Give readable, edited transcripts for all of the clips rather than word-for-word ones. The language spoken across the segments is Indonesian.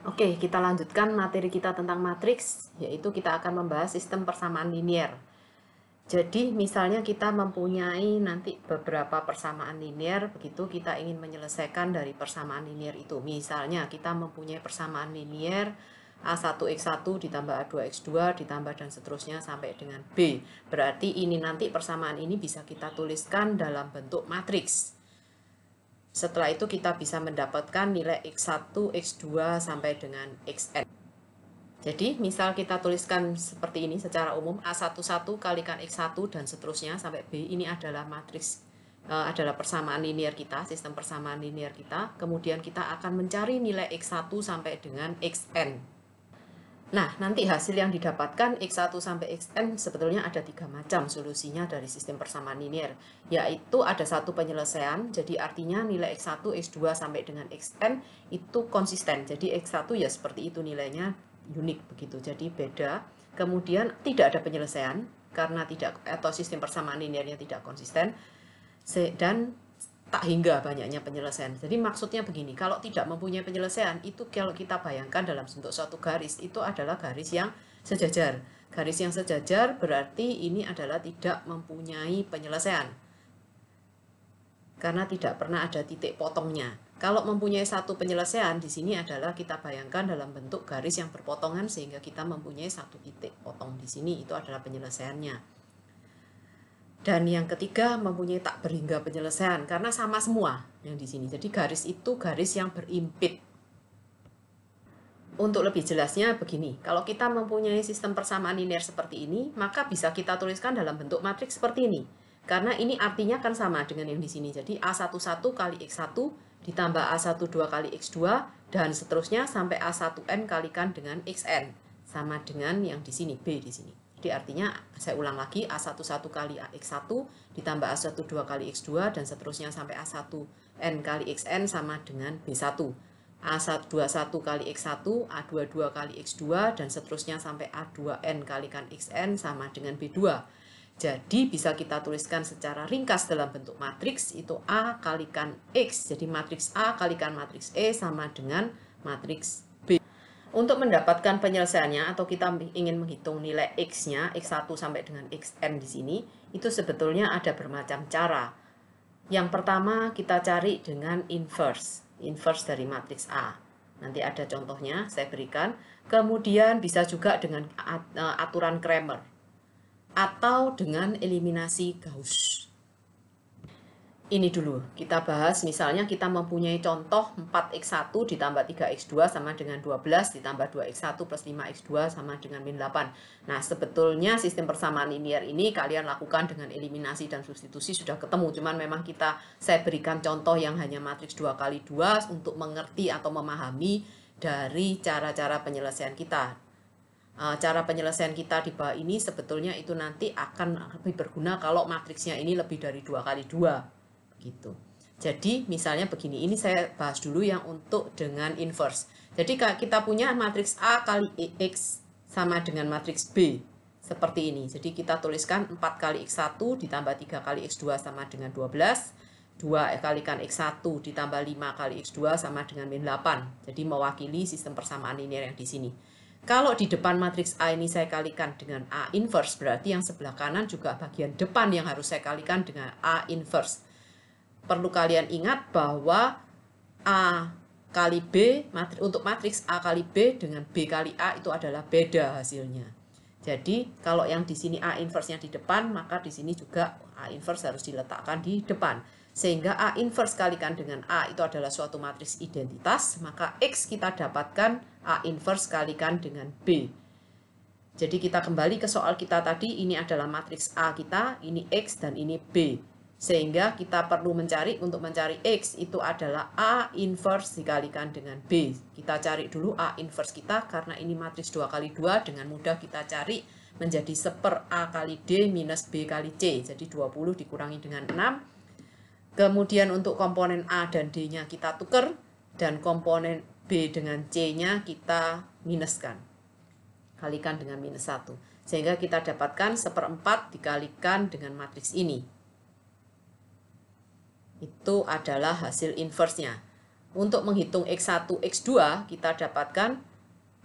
Oke, kita lanjutkan materi kita tentang matriks, yaitu kita akan membahas sistem persamaan linier. Jadi, misalnya kita mempunyai nanti beberapa persamaan linier, begitu kita ingin menyelesaikan dari persamaan linier itu. Misalnya, kita mempunyai persamaan linier A1x1 ditambah A2x2 ditambah dan seterusnya sampai dengan B. Berarti ini nanti persamaan ini bisa kita tuliskan dalam bentuk matriks. Setelah itu kita bisa mendapatkan nilai x1, x2 sampai dengan xn. Jadi, misal kita tuliskan seperti ini secara umum, A11 kalikan X1 dan seterusnya sampai B, ini adalah matriks, adalah persamaan linier kita, sistem persamaan linier kita. Kemudian kita akan mencari nilai X1 sampai dengan Xn. Nah, nanti hasil yang didapatkan X1 sampai Xn sebetulnya ada 3 macam solusinya dari sistem persamaan linier. Yaitu ada satu penyelesaian, jadi artinya nilai X1, X2 sampai dengan Xn itu konsisten. Jadi X1 ya seperti itu nilainya, unik begitu, jadi beda. Kemudian tidak ada penyelesaian karena tidak, atau sistem persamaan linearnya tidak konsisten, dan tak hingga banyaknya penyelesaian. Jadi maksudnya begini, kalau tidak mempunyai penyelesaian, itu kalau kita bayangkan dalam bentuk suatu garis, itu adalah garis yang sejajar. Garis yang sejajar berarti ini adalah tidak mempunyai penyelesaian, karena tidak pernah ada titik potongnya. Kalau mempunyai satu penyelesaian, di sini adalah kita bayangkan dalam bentuk garis yang berpotongan, sehingga kita mempunyai satu titik potong di sini, itu adalah penyelesaiannya. Dan yang ketiga mempunyai tak berhingga penyelesaian, karena sama semua yang di sini. Jadi garis itu garis yang berimpit. Untuk lebih jelasnya begini, kalau kita mempunyai sistem persamaan linier seperti ini, maka bisa kita tuliskan dalam bentuk matriks seperti ini. Karena ini artinya kan sama dengan yang di sini. Jadi A11 kali X1 ditambah A12 kali X2 dan seterusnya sampai A1n kalikan dengan Xn. Sama dengan yang di sini, B di sini. Jadi artinya, saya ulang lagi, A11 kali X1 ditambah A12 kali X2 dan seterusnya sampai A1n kali Xn sama dengan B1. A21 kali X1, A22 kali X2, dan seterusnya sampai A2n kalikan Xn sama dengan B2. Jadi bisa kita tuliskan secara ringkas dalam bentuk matriks, itu A kalikan X. Jadi matriks A kalikan matriks E sama dengan matriks B. Untuk mendapatkan penyelesaiannya, atau kita ingin menghitung nilai X-nya, X1 sampai dengan Xn di sini, itu sebetulnya ada bermacam cara. Yang pertama kita cari dengan inverse dari matriks A. Nanti ada contohnya, saya berikan. Kemudian bisa juga dengan aturan Cramer atau dengan eliminasi Gauss. Ini dulu, kita bahas misalnya kita mempunyai contoh 4x1 ditambah 3x2 sama dengan 12 ditambah 2x1 plus 5x2 sama dengan min 8. Nah, sebetulnya sistem persamaan linier ini kalian lakukan dengan eliminasi dan substitusi sudah ketemu. Cuman memang saya berikan contoh yang hanya matriks 2 kali 2 untuk mengerti atau memahami dari cara-cara penyelesaian kita. Cara penyelesaian kita di bawah ini sebetulnya itu nanti akan lebih berguna kalau matriksnya ini lebih dari 2 kali 2. Gitu. Jadi misalnya begini, ini saya bahas dulu yang untuk dengan inverse. Jadi kita punya matriks A kali X sama dengan matriks B seperti ini. Jadi kita tuliskan 4 kali X1 ditambah 3 kali X2 sama dengan 12, 2 kalikan X1 ditambah 5 kali X2 sama dengan min 8. Jadi mewakili sistem persamaan linier yang di sini. Kalau di depan matriks A ini saya kalikan dengan A inverse, berarti yang sebelah kanan juga bagian depan yang harus saya kalikan dengan A inverse. Perlu kalian ingat bahwa A kali B, untuk matriks A kali B dengan B kali A itu adalah beda hasilnya. Jadi kalau yang di sini A inverse-nya di depan, maka di sini juga A inverse harus diletakkan di depan. Sehingga A inverse kalikan dengan A itu adalah suatu matriks identitas, maka X kita dapatkan A inverse kalikan dengan B. Jadi kita kembali ke soal kita tadi, ini adalah matriks A kita, ini X dan ini B. Sehingga kita perlu mencari, untuk mencari X itu adalah A inverse dikalikan dengan B. Kita cari dulu A inverse kita, karena ini matriks 2 kali 2, dengan mudah kita cari menjadi 1/A kali D minus B kali C. Jadi 20 dikurangi dengan 6. Kemudian untuk komponen A dan D-nya kita tukar, dan komponen B dengan C-nya kita minuskan. Kalikan dengan minus 1. Sehingga kita dapatkan 1/4 dikalikan dengan matriks ini. Itu adalah hasil inverse-nya. Untuk menghitung X1, X2, kita dapatkan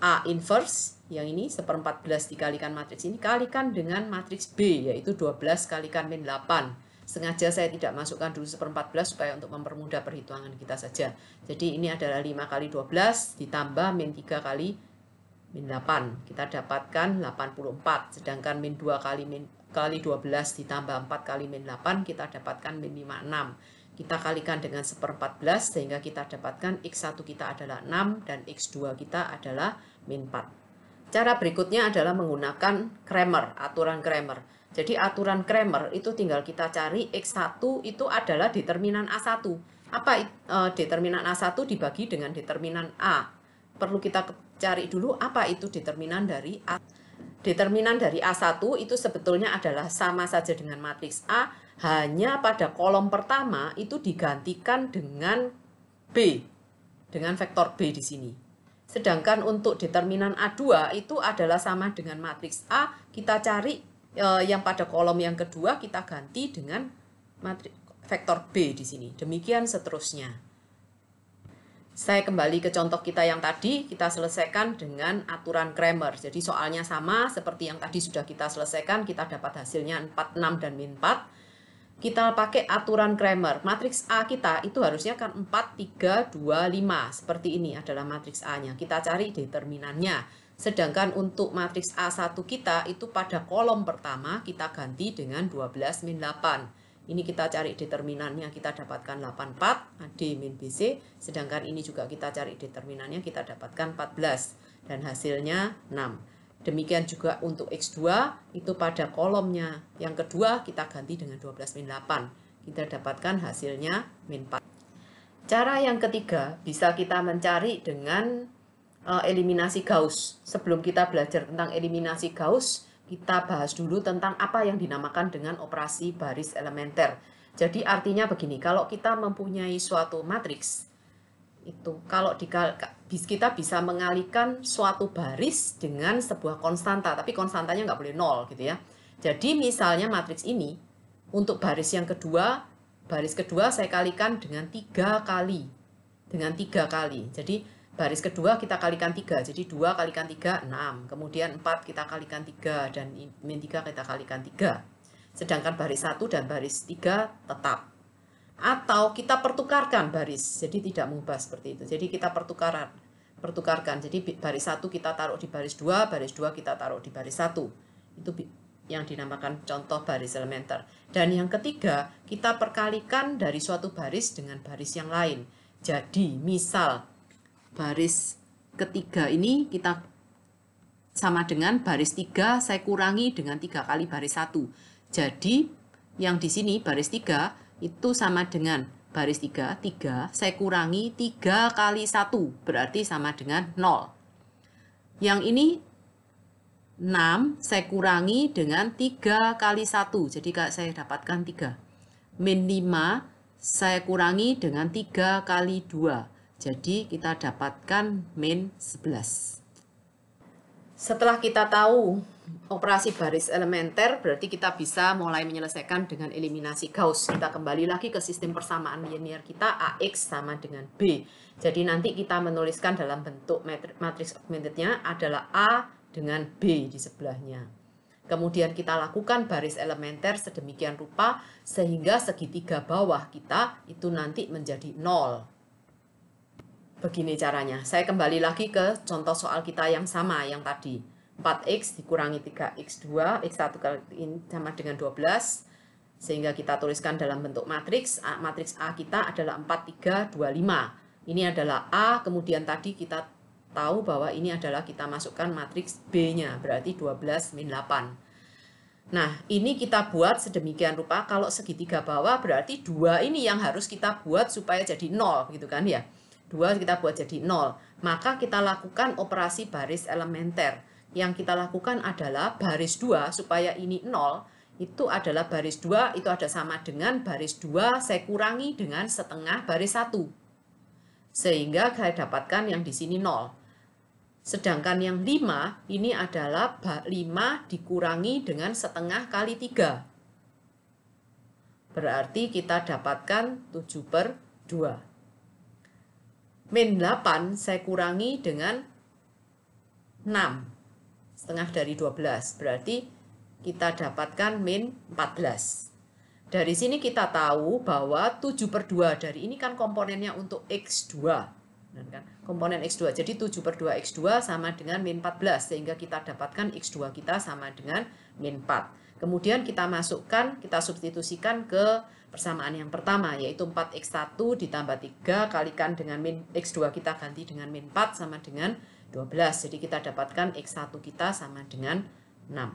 A inverse, yang ini 1/14 dikalikan matriks ini, kalikan dengan matriks B, yaitu 12 kalikan min 8. Sengaja saya tidak masukkan dulu 1/14 supaya untuk mempermudah perhitungan kita saja. Jadi ini adalah 5 kali 12 ditambah min 3 kali min 8. Kita dapatkan 84. Sedangkan min 2 kali 12 ditambah 4 kali min 8, kita dapatkan min 56. Kita kalikan dengan 1/14 sehingga kita dapatkan X1 kita adalah 6 dan X2 kita adalah min 4. Cara berikutnya adalah menggunakan Cramer, aturan Cramer. Jadi aturan Cramer itu tinggal kita cari X1 itu adalah determinan A1. Apa determinan A1 dibagi dengan determinan A? Perlu kita cari dulu apa itu determinan dari A. Determinan dari A1 itu sebetulnya adalah sama saja dengan matriks A, hanya pada kolom pertama itu digantikan dengan B, dengan vektor B di sini. Sedangkan untuk determinan A2 itu adalah sama dengan matriks A, kita cari yang pada kolom yang kedua kita ganti dengan vektor B di sini. Demikian seterusnya. Saya kembali ke contoh kita yang tadi, kita selesaikan dengan aturan Cramer. Jadi soalnya sama seperti yang tadi sudah kita selesaikan, kita dapat hasilnya 4, 6, dan min 4. Kita pakai aturan Cramer. Matriks A kita itu harusnya kan 4, 3, 2, 5. Seperti ini adalah matriks A-nya. Kita cari determinannya. Sedangkan untuk matriks A1 kita itu pada kolom pertama kita ganti dengan 12 min 8. Ini kita cari determinannya, kita dapatkan 84, D min BC. Sedangkan ini juga kita cari determinannya, kita dapatkan 14. Dan hasilnya 6. Demikian juga untuk X2, itu pada kolomnya yang kedua kita ganti dengan 12 min 8. Kita dapatkan hasilnya min 4. Cara yang ketiga bisa kita mencari dengan eliminasi Gauss. Sebelum kita belajar tentang eliminasi Gauss, kita bahas dulu tentang apa yang dinamakan dengan operasi baris elementer. Jadi artinya begini, kalau kita mempunyai suatu matriks, itu kalau kita bisa mengalihkan suatu baris dengan sebuah konstanta, tapi konstantanya nggak boleh 0 gitu ya. Jadi misalnya matriks ini, untuk baris yang kedua, baris kedua saya kalikan dengan 3 kali. Dengan 3 kali. Jadi baris kedua kita kalikan 3, jadi 2 kalikan 3, 6. Kemudian 4 kita kalikan 3, dan min 3 kita kalikan 3. Sedangkan baris 1 dan baris 3 tetap. Atau kita pertukarkan baris, jadi tidak mengubah seperti itu. Jadi kita pertukarkan. Jadi baris 1 kita taruh di baris 2, baris 2 kita taruh di baris 1. Itu yang dinamakan contoh baris elementer. Dan yang ketiga, kita perkalikan dari suatu baris dengan baris yang lain. Jadi misal baris ketiga ini kita sama dengan baris 3 saya kurangi dengan 3 kali baris 1. Jadi yang di sini baris 3 itu sama dengan baris 3 saya kurangi 3 kali 1 berarti sama dengan 0. Yang ini 6 saya kurangi dengan 3 kali 1. Jadi saya dapatkan 3. Min 5 saya kurangi dengan 3 kali 2. Jadi kita dapatkan min 11. Setelah kita tahu operasi baris elementer, berarti kita bisa mulai menyelesaikan dengan eliminasi Gauss. Kita kembali lagi ke sistem persamaan linear kita, AX sama dengan B. Jadi nanti kita menuliskan dalam bentuk matriks augmentednya adalah A dengan B di sebelahnya. Kemudian kita lakukan baris elementer sedemikian rupa sehingga segitiga bawah kita itu nanti menjadi 0. Begini caranya. Saya kembali lagi ke contoh soal kita yang sama yang tadi. 4x dikurangi 3x2, x1 ini sama dengan 12. Sehingga kita tuliskan dalam bentuk matriks. Matriks A kita adalah 4, 3, 2, 5. Ini adalah A, kemudian tadi kita tahu bahwa ini adalah kita masukkan matriks B-nya, berarti 12 min 8. Nah, ini kita buat sedemikian rupa. Kalau segitiga bawah berarti 2 ini yang harus kita buat supaya jadi 0, gitu kan ya. 2 kita buat jadi 0. Maka kita lakukan operasi baris elementer. Yang kita lakukan adalah baris 2 supaya ini 0. Itu adalah baris 2 itu ada sama dengan baris 2 saya kurangi dengan setengah baris 1. Sehingga saya dapatkan yang di sini 0. Sedangkan yang 5 ini adalah 5 dikurangi dengan setengah kali 3. Berarti kita dapatkan 7/2. Min 8 saya kurangi dengan 6. Setengah dari 12. Berarti kita dapatkan min 14. Dari sini kita tahu bahwa 7/2 dari ini kan komponennya untuk X2. Kan? Komponen X2. Jadi 7/2 X2 sama dengan min 14. Sehingga kita dapatkan X2 kita sama dengan min 4. Kemudian kita masukkan, kita substitusikan ke persamaan yang pertama, yaitu 4X1 ditambah 3 kalikan dengan min X2 kita ganti dengan min 4 sama dengan 12. Jadi kita dapatkan X1 kita sama dengan 6.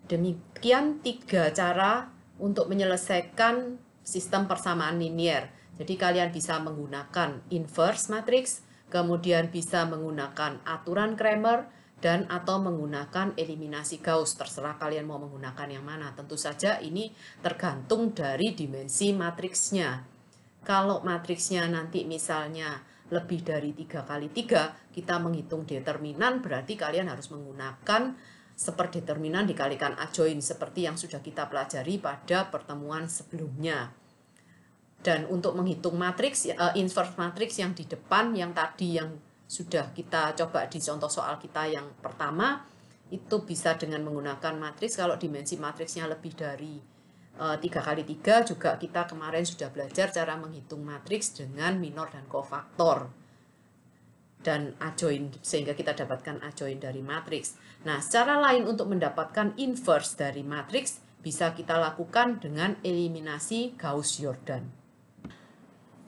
Demikian 3 cara untuk menyelesaikan sistem persamaan linier. Jadi kalian bisa menggunakan inverse matrix, kemudian bisa menggunakan aturan Cramer, dan atau menggunakan eliminasi Gauss. Terserah kalian mau menggunakan yang mana. Tentu saja ini tergantung dari dimensi matriksnya. Kalau matriksnya nanti misalnya lebih dari 3 kali 3, kita menghitung determinan, berarti kalian harus menggunakan seperdeterminan dikalikan adjoin seperti yang sudah kita pelajari pada pertemuan sebelumnya. Dan untuk menghitung matriks, inverse matriks yang di depan, yang tadi yang sudah kita coba di contoh soal kita yang pertama, itu bisa dengan menggunakan matriks. Kalau dimensi matriksnya lebih dari 3 kali 3 juga kita kemarin sudah belajar cara menghitung matriks dengan minor dan kofaktor dan adjoin, sehingga kita dapatkan adjoin dari matriks. Nah, cara lain untuk mendapatkan inverse dari matriks bisa kita lakukan dengan eliminasi Gauss-Jordan.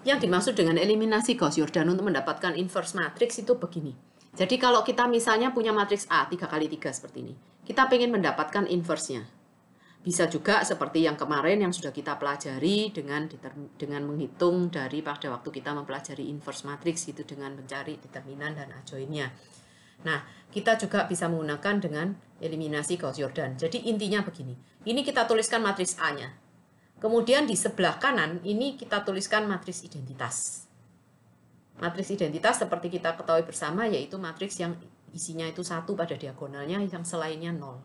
Yang dimaksud dengan eliminasi Gauss-Jordan untuk mendapatkan inverse matriks itu begini. Jadi kalau kita misalnya punya matriks A 3 kali 3 seperti ini, kita ingin mendapatkan inverse-nya. Bisa juga seperti yang kemarin yang sudah kita pelajari dengan menghitung dari pada waktu kita mempelajari inverse matrix gitu, dengan mencari determinan dan adjoinnya. Nah, kita juga bisa menggunakan dengan eliminasi Gauss-Jordan. Jadi intinya begini. Ini kita tuliskan matriks A-nya. Kemudian di sebelah kanan ini kita tuliskan matriks identitas. Matriks identitas seperti kita ketahui bersama yaitu matriks yang isinya itu 1 pada diagonalnya, yang selainnya 0.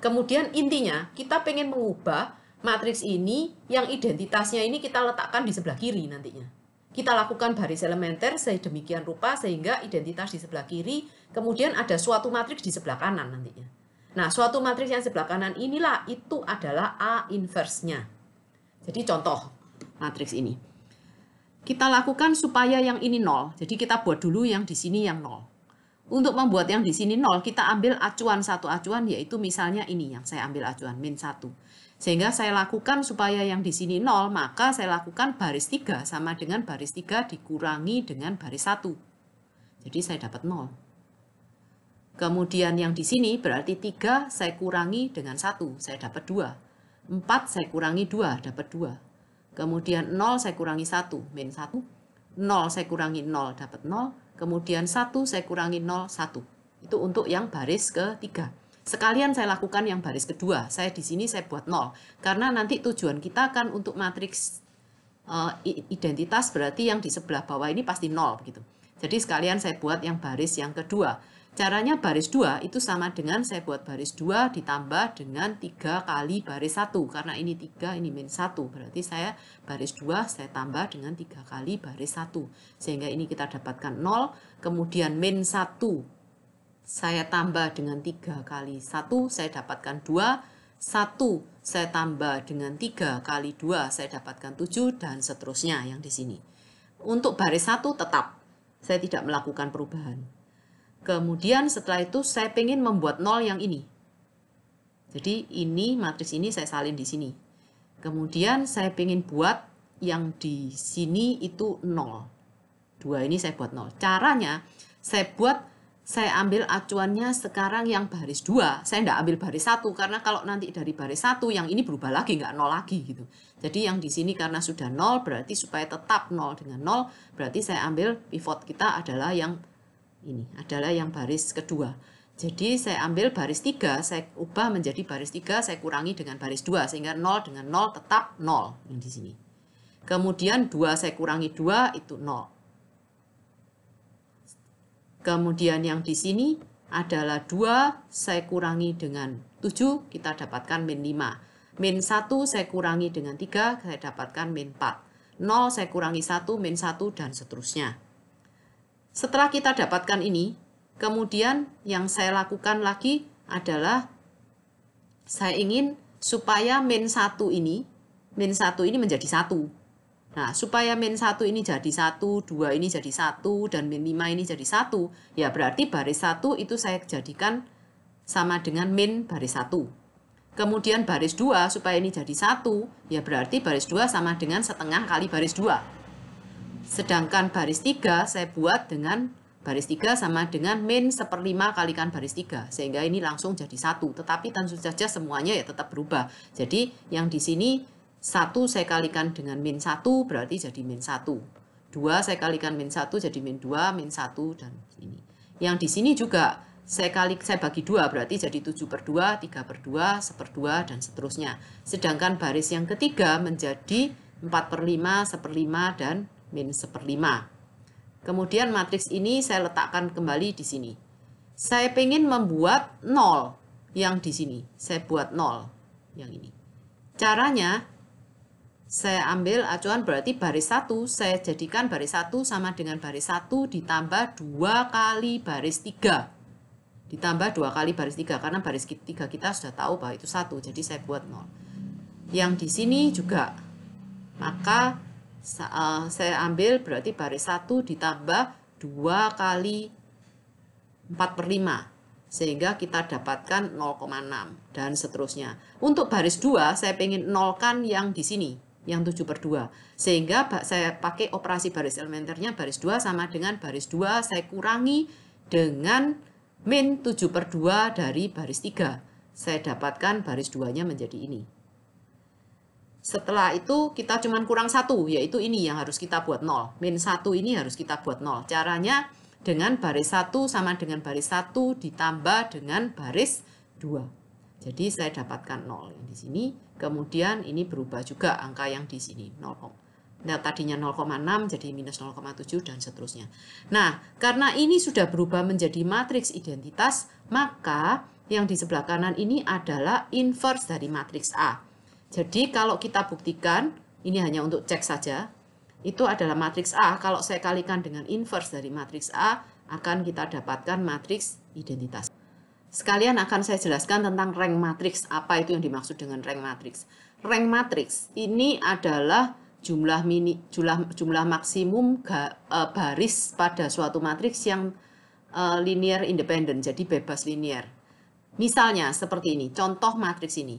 Kemudian intinya kita pengen mengubah matriks ini yang identitasnya ini kita letakkan di sebelah kiri nantinya. Kita lakukan baris elementer sedemikian rupa sehingga identitas di sebelah kiri, kemudian ada suatu matriks di sebelah kanan nantinya. Nah, suatu matriks yang sebelah kanan inilah itu adalah A inverse-nya. Jadi contoh matriks ini. Kita lakukan supaya yang ini 0. Jadi kita buat dulu yang di sini yang 0. Untuk membuat yang di sini 0, kita ambil acuan, satu acuan, yaitu misalnya ini yang saya ambil acuan, min 1. Sehingga saya lakukan supaya yang di sini 0, maka saya lakukan baris 3 sama dengan baris 3 dikurangi dengan baris 1. Jadi saya dapat 0. Kemudian yang di sini berarti 3 saya kurangi dengan 1, saya dapat 2. 4 saya kurangi 2, dapat 2. Kemudian 0 saya kurangi 1, min 1. 0 saya kurangi 0, dapat 0. Kemudian 1 saya kurangi 0, 1. Itu untuk yang baris ketiga. Sekalian saya lakukan yang baris kedua. Saya di sini saya buat 0. Karena nanti tujuan kita kan untuk matriks identitas, berarti yang di sebelah bawah ini pasti 0 begitu. Jadi sekalian saya buat yang baris yang kedua. Caranya baris 2 itu sama dengan saya buat baris 2 ditambah dengan 3 kali baris 1. Karena ini 3, ini min 1. Berarti saya baris 2 saya tambah dengan 3 kali baris 1. Sehingga ini kita dapatkan 0. Kemudian min 1 saya tambah dengan 3 kali 1. Saya dapatkan 2. 1 saya tambah dengan 3 kali 2. Saya dapatkan 7 dan seterusnya yang di sini. Untuk baris 1 tetap. Saya tidak melakukan perubahan. Kemudian setelah itu saya ingin membuat 0 yang ini. Jadi ini matriks ini saya salin di sini. Kemudian saya ingin buat yang di sini itu 0. 2 ini saya buat 0. Caranya saya ambil acuannya sekarang yang baris 2. Saya tidak ambil baris 1 karena kalau nanti dari baris 1 yang ini berubah lagi, nggak 0 lagi gitu. Jadi yang di sini karena sudah 0 berarti supaya tetap 0 dengan 0 berarti saya ambil pivot kita adalah yang ini, adalah yang baris kedua. Jadi saya ambil baris 3, saya ubah menjadi baris 3, saya kurangi dengan baris 2 sehingga 0 dengan 0 tetap 0 yang di sini. Kemudian 2 saya kurangi 2 itu 0. Kemudian yang di sini adalah 2 saya kurangi dengan 7, kita dapatkan min 5. Min 1 saya kurangi dengan 3, saya dapatkan min 4. 0 saya kurangi 1, min 1 dan seterusnya. Setelah kita dapatkan ini, kemudian yang saya lakukan lagi adalah saya ingin supaya min 1 ini menjadi 1. Nah, supaya min 1 ini jadi 1, 2 ini jadi 1, dan min 5 ini jadi 1, ya berarti baris 1 itu saya jadikan sama dengan min baris 1. Kemudian baris 2 supaya ini jadi 1, ya berarti baris 2 sama dengan setengah kali baris 2. Sedangkan baris 3 saya buat dengan baris 3 sama dengan min 1/5 kalikan baris 3. Sehingga ini langsung jadi 1. Tetapi tentu saja semuanya ya tetap berubah. Jadi yang di sini 1 saya kalikan dengan min 1 berarti jadi min 1. 2 saya kalikan min 1 jadi min 2, min 1 dan ini. Yang di sini juga saya bagi 2 berarti jadi 7/2, 3/2, 1/2 dan seterusnya. Sedangkan baris yang ketiga menjadi 4/5, 1/5 dan min 1/5. Kemudian matriks ini saya letakkan kembali di sini. Saya ingin membuat 0 yang di sini. Saya buat 0 yang ini. Caranya saya ambil acuan berarti baris 1 saya jadikan baris 1 sama dengan baris 1 ditambah 2 kali baris 3. Ditambah 2 kali baris 3 karena baris 3 kita sudah tahu bahwa itu 1. Jadi saya buat 0. Yang di sini juga maka saya ambil berarti baris 1 ditambah 2 kali 4/5 sehingga kita dapatkan 0,6 dan seterusnya. Untuk baris 2 saya ingin nolkan yang di sini yang 7/2 sehingga saya pakai operasi baris elementernya baris 2 sama dengan baris 2 saya kurangi dengan min 7/2 dari baris 3. Saya dapatkan baris 2 nya menjadi ini. Setelah itu kita cuma kurang 1, yaitu ini yang harus kita buat 0. Min 1 ini harus kita buat 0. Caranya dengan baris 1 sama dengan baris 1 ditambah dengan baris 2. Jadi saya dapatkan 0 yang di sini. Kemudian ini berubah juga angka yang di sini. 0. Nah, tadinya 0,6 jadi minus 0,7 dan seterusnya. Nah, karena ini sudah berubah menjadi matriks identitas, maka yang di sebelah kanan ini adalah inverse dari matriks A. Jadi kalau kita buktikan, ini hanya untuk cek saja, itu adalah matriks A. Kalau saya kalikan dengan inverse dari matriks A, akan kita dapatkan matriks identitas. Sekalian akan saya jelaskan tentang rank matriks. Apa itu yang dimaksud dengan rank matriks? Rank matriks ini adalah jumlah maksimum baris pada suatu matriks yang linear independent, jadi bebas linear. Misalnya seperti ini, contoh matriks ini.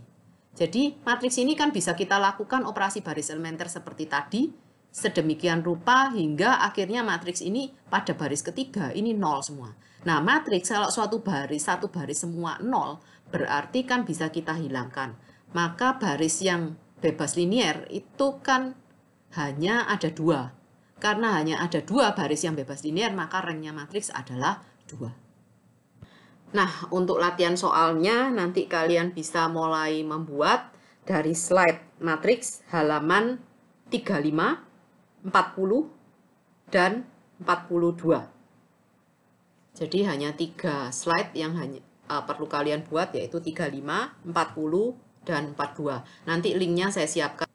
Jadi matriks ini kan bisa kita lakukan operasi baris elementer seperti tadi, sedemikian rupa hingga akhirnya matriks ini pada baris ketiga ini 0 semua. Nah, matriks kalau satu baris semua 0, berarti kan bisa kita hilangkan. Maka baris yang bebas linear itu kan hanya ada 2. Karena hanya ada 2 baris yang bebas linear, maka ranknya matriks adalah 2. Nah, untuk latihan soalnya nanti kalian bisa mulai membuat dari slide matriks halaman 35, 40, dan 42. Jadi hanya 3 slide yang perlu kalian buat yaitu 35, 40, dan 42. Nanti linknya saya siapkan.